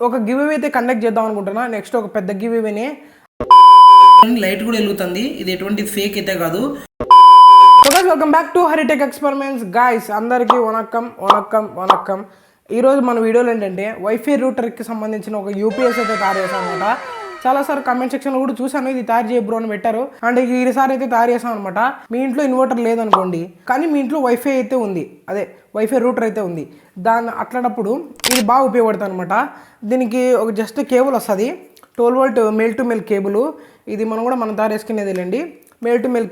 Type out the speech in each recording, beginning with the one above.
ఒక give away అయితే conduct చేద్దాం అనుకుంటున్నా. నెక్స్ట్ ఒక పెద్ద గివ్ అవేనే. లైట్ కూడా వెలుగుతుంది. ఇది ఎటువంటి ఫేక్ అయితే కాదు. Welcome back to Haritech experiments guys. అందరికీ వనక్కం. ఈరోజు మన వీడియోలో ఏంటంటే వైఫై రూటర్కి సంబంధించిన ఒక యూపీఎస్ అయితే తయారు చేశాను అనమాట. చాలాసార్లు కామెంట్ సెక్షన్లో కూడా చూసాను, ఇది తయారు చేయ బ్రో అని పెట్టారు. అండ్ ఈసారి అయితే తయారు చేసాం అనమాట. మీ ఇంట్లో ఇన్వర్టర్ లేదనుకోండి, కానీ మీ ఇంట్లో వైఫై అయితే ఉంది, అదే వైఫై రూటర్ అయితే ఉంది. దాన్ని అట్లాంటప్పుడు ఇది బాగా ఉపయోగపడుతుంది అనమాట. దీనికి ఒక జస్ట్ కేబుల్ వస్తుంది, 12 volt mail to mail cable. ఇది మనం తయారు చేసుకునేది లేండి. Mail to mail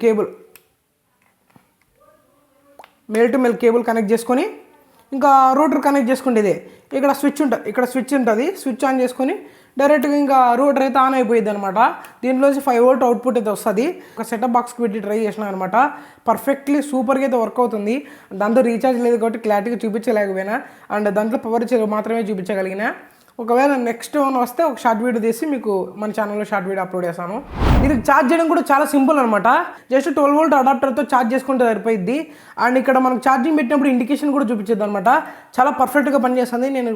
cable connect చేసుకొని ఇంకా రూటర్ కనెక్ట్ చేసుకుంటేదే. ఇక్కడ స్విచ్ ఉంటుంది. స్విచ్ ఆన్ చేసుకొని డైరెక్ట్గా ఇంకా రూటర్ అయితే ఆన్ అయిపోయింది అనమాట. దీంట్లోంచి 5 వోల్ట్ అవుట్పుట్ అయితే వస్తుంది. ఒక సెటప్ బాక్స్కి పెట్టి ట్రై చేసినా అనమాట. పర్ఫెక్ట్లీ సూపర్గా అయితే వర్క్ అవుతుంది. దాంతో రీఛార్జ్ లేదు కాబట్టి క్లారిటీగా చూపించలేకపోయినా, అండ్ దాంట్లో పవర్ మాత్రమే చూపించగలిగిన. ఒకవేళ నెక్స్ట్ వన్ వస్తే ఒక షార్ట్ వీడియో తీసి మీకు మన ఛానల్లో షార్ట్ వీడియో అప్లోడ్ చేస్తాను. ఇది ఛార్జ్ చేయడం కూడా చాలా సింపుల్ అనమాట. జస్ట్ 12 వోల్ట్ అడాప్టర్తో ఛార్జ్ చేసుకుంటే సరిపోయింది. అండ్ ఇక్కడ మనకు ఛార్జింగ్ పెట్టినప్పుడు ఇండికేషన్ కూడా చూపించేది అనమాట. చాలా పర్ఫెక్ట్గా పనిచేస్తుంది. నేను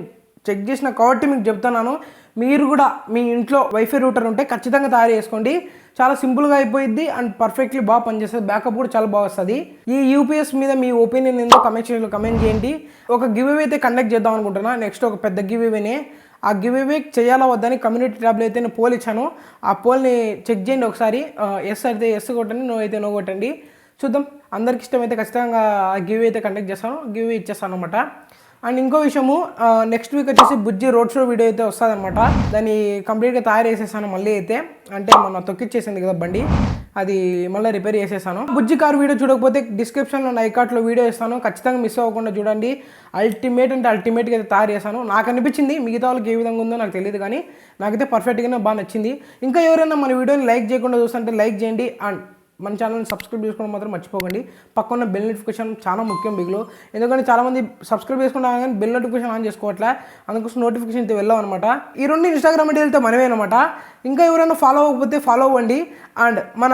చెక్ చేసిన కాబట్టి మీకు చెప్తున్నాను. మీరు కూడా మీ ఇంట్లో వైఫై రూటర్ ఉంటే ఖచ్చితంగా తయారు చేసుకోండి. చాలా సింపుల్గా అయిపోయింది అండ్ పర్ఫెక్ట్లీ బాగా పనిచేస్తుంది. బ్యాకప్ కూడా చాలా బాగా వస్తుంది. ఈ యూపీఎస్ మీద మీ ఒపీనియన్ ఏందో కమెంట్ సెక్షన్లో కమెంట్ చేయండి. ఒక గివ్ అవే అయితే కండక్ట్ చేద్దాం అనుకుంటున్నా. నెక్స్ట్ ఒక పెద్ద గివ్ అవేనే. ఆ గివ్ అవే చేయాలా వద్దని కమ్యూనిటీ ట్యాబ్లో అయితే నేను పోల్ ఇచ్చాను. ఆ పోల్ని చెక్ చేయండి ఒకసారి. ఎస్ అయితే ఎస్ కొట్టండి, నో అయితే నో కొట్టండి. చూద్దాం, అందరికి ఇష్టమైతే ఖచ్చితంగా గివ్ అయితే కండక్ట్ చేస్తాను, గివ్ ఇచ్చేస్తాను అనమాట. అండ్ ఇంకో విషయము, నెక్స్ట్ వీక్ వచ్చేసి బుజ్జి రోడ్ షో వీడియో అయితే వస్తుంది అనమాట. దాన్ని కంప్లీట్గా తయారు చేసేసాను మళ్ళీ అయితే. అంటే మొన్న తొక్కిచ్చేసింది కదా బండి, అది మళ్ళీ రిపేర్ చేసేసాను. బుజ్జి కార్ వీడియో చూడకపోతే డిస్క్రిప్షన్లో ఐకార్ట్లో వీడియో ఇస్తాను, ఖచ్చితంగా మిస్ అవ్వకుండా చూడండి. అల్టిమేట్గా అయితే తయారు చేశాను. నాకు అనిపించింది, మిగతా వాళ్ళకి ఏ విధంగా ఉందో నాకు తెలియదు, కానీ నాకైతే పర్ఫెక్ట్గానే బాగా నచ్చింది. ఇంకా ఎవరైనా మన వీడియోని లైక్ చేయకుండా చూస్తుంటే లైక్ చేయండి. అండ్ మన ఛానల్ని సబ్స్క్రైబ్ చేసుకోవడం మాత్రం మర్చిపోకండి. పక్కన బెల్ నోటిఫికేషన్ చాలా ముఖ్యం బిగ్లో, ఎందుకంటే చాలామంది సబ్స్క్రైబ్ చేసుకుంటాం కానీ బెల్ నోటిఫికేషన్ ఆన్ చేసుకోవట్లే. అందుకోసం నోటిఫికేషన్ అయితే వెళ్ళాం అనమాట. ఈ రెండు ఇన్స్టాగ్రామ్ ఐడి వెళ్తే మనమే అనమాట. ఇంకా ఎవరైనా ఫాలో అవ్వకపోతే ఫాలో అవ్వండి. అండ్ మన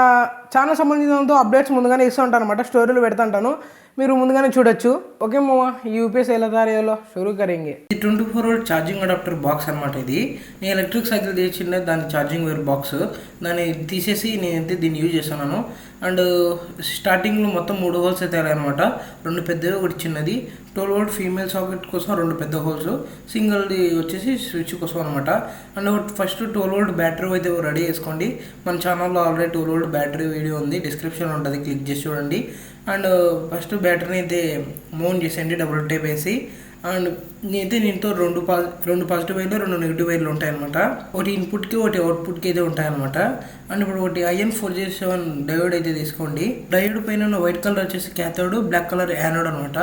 ఛానల్ సంబంధించినంత అప్డేట్స్ ముందుగానే ఇస్తూ ఉంటాను అనమాట. స్టోరీలు పెడతాంటాను, మీరు ముందుగానే చూడొచ్చు. ఓకే మామా, యూపీఎస్ ఎలా తయారయ్యాలో షురూ కరేంగే. ఇది 24 వోల్ట్ ఛార్జింగ్ అడాప్టర్ బాక్స్ అనమాట. ఇది నేను ఎలక్ట్రిక్ సైకిల్ తెచ్చిండే, దాని ఛార్జింగ్ వైర్ బాక్స్. దాన్ని తీసేసి నేనైతే దీన్ని యూజ్ చేస్తున్నాను. అండ్ స్టార్టింగ్లో మొత్తం 3 హోల్స్ అయితే అనమాట. 2 పెద్దవి, ఒకటి చిన్నది. 12 వోల్ట్ ఫీమేల్ సాకెట్ కోసం 2 పెద్ద హోల్స్, సింగిల్ది వచ్చేసి స్విచ్ కోసం అనమాట. అండ్ ఫస్ట్ 12 వోల్ట్ బ్యాటరీ అయితే రెడీ చేసుకోండి. మన ఛానల్లో ఆల్రెడీ 12 వోల్ట్ బ్యాటరీ వీడియో ఉంది, డిస్క్రిప్షన్లో ఉంటుంది, క్లిక్ చేసి చూడండి. అండ్ ఫస్ట్ బ్యాటరీని అయితే మౌంట్ చేసేయండి డబుల్ టేప్ వేసి. అండ్ నేనైతే దీంతో రెండు పాజిటివ్ వైర్లు 2 నెగిటివ్ వైర్లు ఉంటాయన్నమాట. ఒకటి ఇన్పుట్కి ఒకటి అవుట్పుట్కి అయితే ఉంటాయన్నమాట. అండ్ ఇప్పుడు ఒకటి IN 407 డయోడ్ అయితే తీసుకోండి. డయోడ్ పైన వైట్ కలర్ వచ్చేసి క్యాథోడ్, బ్లాక్ కలర్ యానోడ్ అనమాట.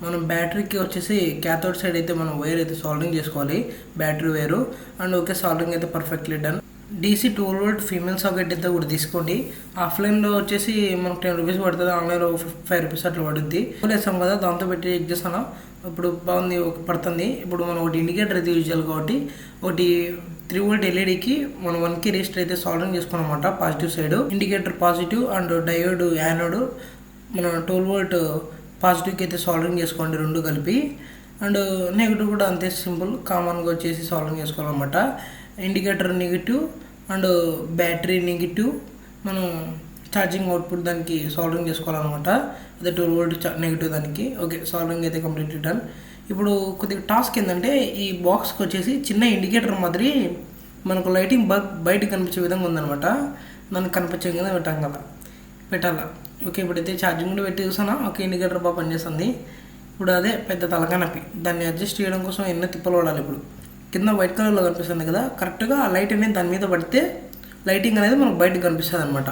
మనం బ్యాటరీకి వచ్చేసి క్యాథోడ్ సైడ్ అయితే మనం వైర్ అయితే సాల్డరింగ్ చేసుకోవాలి, battery wire. And okay, soldering అయితే perfectly done. DC 12 volt female socket అయితే కూడా తీసుకోండి. ఆఫ్లైన్లో వచ్చేసి మనకు 10 రూపీస్ పడుతుంది, ఆన్లైన్లో 5 రూపీస్ అట్లా పడుద్ది. వేసాం కదా, దాంతో పెట్టి చెక్ చేస్తాను. ఇప్పుడు బాగుంది, పడుతుంది. ఇప్పుడు మనం ఒకటి ఇండికేటర్ అయితే యూజ్ చేయాలి కాబట్టి ఒకటి 3 వోల్ట్ ఎల్ఈడికి మనం 1K రెసిస్టర్ అయితే సాల్డరింగ్ చేసుకున్నాం అనమాట. Positive side indicator positive and diode anode మనం 12 వోల్ట్ పాజిటివ్కి అయితే సాల్డరింగ్ చేసుకోండి, 2 కలిపి. అండ్ నెగిటివ్ కూడా అంతే సింపుల్, కామన్గా వచ్చేసి సాల్డరింగ్ చేసుకోవాలన్నమాట. Indicator negative and battery negative, మనం ఛార్జింగ్ అవుట్పుట్ దానికి సాల్డరింగ్ చేసుకోవాలన్నమాట. అదే 12 వోల్ట్ నెగిటివ్ దానికి. ఓకే, సాల్డరింగ్ అయితే కంప్లీట్ డన్. ఇప్పుడు కొద్దిగా టాస్క్ ఏంటంటే, ఈ బాక్స్కి వచ్చేసి చిన్న ఇండికేటర్ మాదిరి మనకు లైటింగ్ బయటకు కనిపించే విధంగా ఉందన్నమాట. దానికి కనిపించే విధంగా పెట్టాలా. ఓకే, ఇప్పుడైతే ఛార్జింగ్ కూడా పెట్టి చూసాను. ఓకే, ఇండికేటర్ బాగా పనిచేస్తుంది. ఇప్పుడు అదే పెద్ద తలకానొప్పి, దాన్ని అడ్జస్ట్ చేయడం కోసం ఎన్నో తిప్పలు పడాలి. ఇప్పుడు కింద వైట్ కలర్లో కనిపిస్తుంది కదా, కరెక్ట్గా ఆ లైట్ అనేది దాని మీద పడితే లైటింగ్ అనేది మనకు బయటకు కనిపిస్తుంది అనమాట.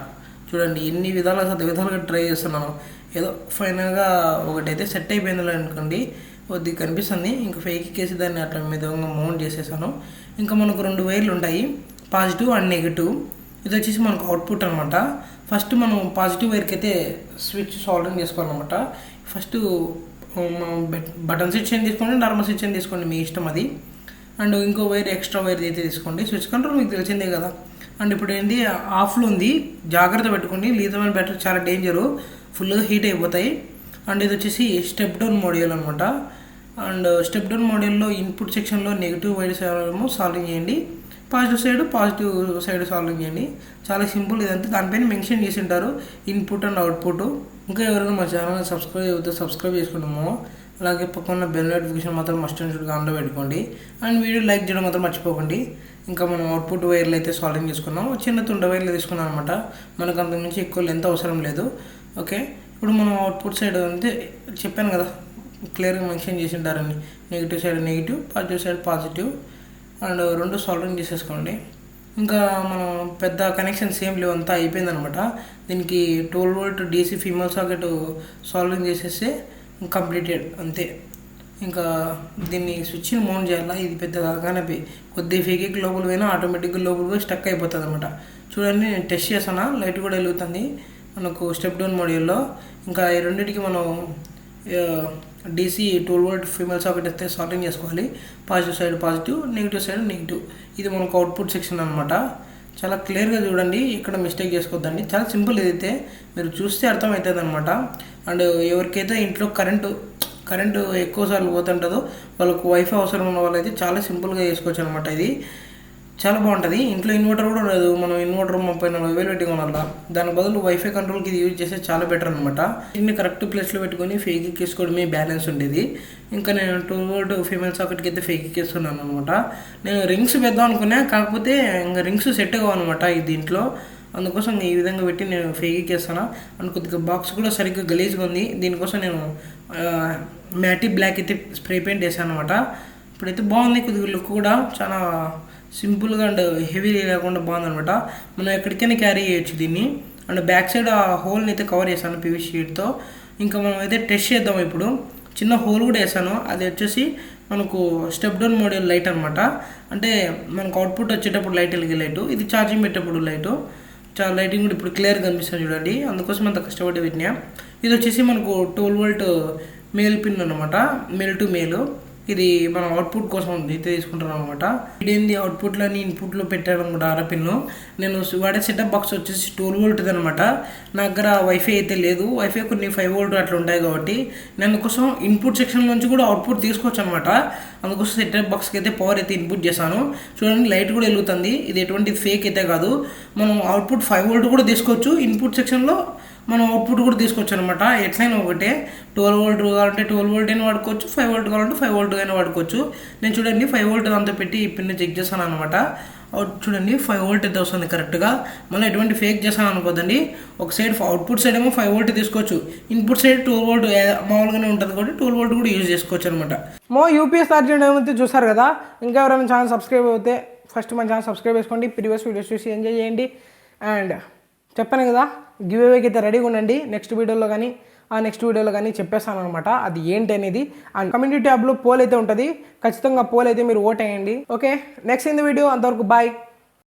చూడండి, ఎన్ని విధాలుగా ట్రై చేస్తున్నాను. ఏదో ఫైనల్గా ఒకటైతే సెట్ అయిపోయింది అనుకోండి, కొద్దిగా కనిపిస్తుంది. ఇంకా ఫేక్ కేసి దాన్ని అట్లా విధంగా మౌంట్ చేసేసాను. ఇంకా మనకు 2 వైర్లు ఉంటాయి, పాజిటివ్ అండ్ నెగిటివ్. ఇది వచ్చేసి మనకు అవుట్పుట్ అనమాట. ఫస్ట్ మనం పాజిటివ్ వైర్కి అయితే స్విచ్ సాల్డరింగ్ చేసుకోవాలన్నమాట. ఫస్ట్ బటన్ స్విచ్ అని తీసుకోండి, నార్మల్ స్విచ్ అని తీసుకోండి, మీ ఇష్టం అది. అండ్ ఇంకో వైర్ ఎక్స్ట్రా వైర్ అయితే తీసుకోండి. స్విచ్ కంట్రోల్ మీకు తెలిసిందే కదా. అండ్ ఇప్పుడు ఏంటి, ఆఫ్లో ఉంది, జాగ్రత్త పెట్టుకోండి. లిథియం బ్యాటరీ చాలా డేంజరు, ఫుల్గా హీట్ అయిపోతాయి. అండ్ ఇది వచ్చేసి స్టెప్ డౌన్ మోడ్యూల్ అనమాట. అండ్ స్టెప్ డౌన్ మోడల్లో ఇన్పుట్ సెక్షన్లో నెగిటివ్ వైర్ ఏమో సాల్వింగ్ చేయండి, పాజిటివ్ సైడ్ సాల్వింగ్ చేయండి. చాలా సింపుల్ ఇదంతా. దానిపైన మెన్షన్ చేసి ఉంటారు ఇన్పుట్ అండ్ అవుట్పుట్. ఇంకా ఎవరైనా మా ఛానల్ సబ్స్క్రైబ్ చేసుకుంటామో, అలాగే పక్కన బెల్ నోటిఫికేషన్ మాత్రం మస్ట్ అండ్ షుడ్గా ఆన్లో పెట్టుకోండి. అండ్ వీడియో లైక్ చేయడం మాత్రం మర్చిపోకండి. ఇంకా మనం అవుట్పుట్ వైర్లు అయితే సాల్వింగ్ చేసుకున్నాం. చిన్న తుండ వైర్లు తీసుకున్నాం అనమాట. మనకు అంతకుమించి ఎక్కువ లెంత్ అవసరం లేదు. ఓకే, ఇప్పుడు మనం అవుట్పుట్ సైడ్ అంతే చెప్పాను కదా, క్లియర్గా మెన్షన్ చేసి ఉంటారని. Negative side negative, positive side positive. And రెండు సాల్వింగ్ చేసేసుకోండి. ఇంకా మనం పెద్ద కనెక్షన్స్ ఏం లేవు, అంతా అయిపోయిందనమాట. దీనికి 12 volt DC female socket solving చేసేస్తే కంప్లీటెడ్ అంతే. ఇంకా దీన్ని స్విచ్ని మౌంట్ చేయాలా. ఇది పెద్ద కాగానే కొద్దిగా ఫేక్ లోపల పోయినా ఆటోమేటిక్గా లోపల పోయి స్టక్ అయిపోతుంది అనమాట. చూడండి, నేను టెస్ట్ చేసాను, లైట్ కూడా వెలుగుతుంది మనకు స్టెప్ డౌన్ మోడల్లో. ఇంకా ఈ రెండింటికి మనం DC 12 వోల్ట్ ఫీమేల్ సాకెట్ అయితే సాల్వింగ్ చేసుకోవాలి. Positive side positive, negative side negative. ఇది మనకు అవుట్పుట్ సెక్షన్ అనమాట. చాలా క్లియర్గా చూడండి, ఇక్కడ మిస్టేక్ చేసుకోవద్దండి. చాలా సింపుల్. ఇదైతే మీరు చూస్తే అర్థమవుతుంది అనమాట. అండ్ ఎవరికైతే ఇంట్లో కరెంటు ఎక్కువసార్లు పోతుంటుందో వాళ్ళకు వైఫై అవసరం ఉన్న వాళ్ళైతే చాలా సింపుల్గా చేసుకోవచ్చు అనమాట. ఇది చాలా బాగుంటుంది. ఇంట్లో ఇన్వర్టర్ కూడా లేదు, మనం ఇన్వర్టర్ 30-40 వేలు పెట్టి కొనాలా. దాని బదులు వైఫై కంట్రోల్కి ఇది యూజ్ చేస్తే చాలా బెటర్ అనమాట. దీన్ని కరెక్ట్ ప్లేస్లో పెట్టుకొని ఫేక్ ఎక్కేసుకోవడమే బ్యాలెన్స్ ఉండేది. ఇంకా నేను 12 వోల్ట్ ఫీమేల్ సాకెట్కి అయితే ఫేక్ ఎక్కేస్తున్నాను అనమాట. నేను రింగ్స్ పెద్దాం అనుకున్నా, కాకపోతే ఇంకా రింగ్స్ సెట్ కావన్నమాట ఈ దీంట్లో. అందుకోసం ఈ విధంగా పెట్టి నేను ఫేక్ ఎక్కేస్తాను. అండ్ కొద్దిగా బాక్స్ కూడా సరిగ్గా గలీజ్గా ఉంది. దీనికోసం నేను మ్యాటీ బ్లాక్ అయితే స్ప్రే పెయింట్ వేసాను అనమాట. ఇప్పుడైతే బాగుంది, కొద్దిగా లుక్ కూడా చాలా సింపుల్గా అండ్ హెవీ లేకుండా బాగుందనమాట. మనం ఎక్కడికైనా క్యారీ చేయొచ్చు దీన్ని. అండ్ బ్యాక్ సైడ్ ఆ హోల్ని అయితే కవర్ చేశాను PVC షీట్తో. ఇంకా మనం అయితే టెస్ట్ చేద్దాం. ఇప్పుడు చిన్న హోల్ కూడా వేసాను. అది వచ్చేసి మనకు స్టెప్ డౌన్ మోడల్ లైట్ అనమాట. అంటే మనకు అవుట్పుట్ వచ్చేటప్పుడు లైట్ వెలిగే లైటు, ఇది ఛార్జింగ్ పెట్టేటప్పుడు లైటు. చాలా లైటింగ్ కూడా ఇప్పుడు క్లియర్గా కనిపిస్తుంది చూడండి. అందుకోసం అంత కష్టపడి పెట్టినా. ఇది వచ్చేసి మనకు 12 వోల్ట్ మేల్ పిన్ అనమాట, మేల్ టు మేల్. ఇది మనం అవుట్పుట్ కోసం అయితే తీసుకుంటాం అనమాట. ఇదేంది అవుట్పుట్లని ఇన్పుట్లో పెట్టాను అనమాట ఆరపిన్ను. నేను వాడే సెటప్ బాక్స్ వచ్చేసి 12 వోల్ట్ది అనమాట. నా దగ్గర వైఫై అయితే లేదు. వైఫై కొన్ని 5 వోల్ట్ అట్లా ఉంటాయి కాబట్టి నేను అందుకోసం ఇన్పుట్ సెక్షన్ నుంచి కూడా అవుట్పుట్ తీసుకోవచ్చు అనమాట. అందుకోసం సెటప్ బాక్స్కి అయితే పవర్ అయితే ఇన్పుట్ చేశాను. చూడండి, లైట్ కూడా వెలుగుతుంది. ఇది ఎటువంటి ఫేక్ అయితే కాదు. మనం అవుట్పుట్ 5 వోల్ట్ కూడా తీసుకోవచ్చు. ఇన్పుట్ సెక్షన్లో మనం అవుట్పుట్ కూడా తీసుకోవచ్చు అనమాట. ఎట్లయినా ఒకటే. 12 వోల్ట్ కావాలంటే 12 వోల్ట్ అయినా వాడుకోవచ్చు, 5 వోల్ట్ కావాలంటే 5 వోల్ట్ అయినా వాడుకోవచ్చు. నేను చూడండి 5 వోల్ట్ అంతా పెట్టి ఈ పిన్ చెక్ చేశాను అనమాట. చూడండి 5 వోల్ట్ అయితే వస్తుంది కరెక్ట్గా. మళ్ళీ ఎటువంటి ఫేక్ చేశాను అనుకోదండి. ఒక సైడ్ అవుట్పుట్ సైడ్ ఏమో 5 వోల్ట్ తీసుకోవచ్చు, ఇన్పుట్ సైడ్ 12 వోల్ట్ మామూలుగానే ఉంటుంది కాబట్టి 12 వోల్ట్ కూడా యూజ్ చేసుకోవచ్చు అనమాట. UPS ఛార్జింగ్ ఏమైతే చూసారు కదా. ఇంకా ఎవరైనా ఛానల్ సబ్స్క్రైబ్ అయితే ఫస్ట్ మన ఛానల్ సబ్స్క్రైబ్ చేసుకోండి. ప్రీవియస్ వీడియోస్ చూసి ఎంజాయ్ చేయండి. అండ్ చెప్పాను కదా, గివ్ అవేకి అయితే రెడీగా ఉండండి. నెక్స్ట్ వీడియోలో కానీ చెప్పేస్తాను అనమాట అది ఏంటి అనేది. అండ్ కమ్యూనిటీ ట్యాబ్లో పోల్ అయితే ఉంటుంది. ఖచ్చితంగా పోల్ అయితే మీరు ఓట్ వేయండి. Okay, next in the video. అంతవరకు బాయ్.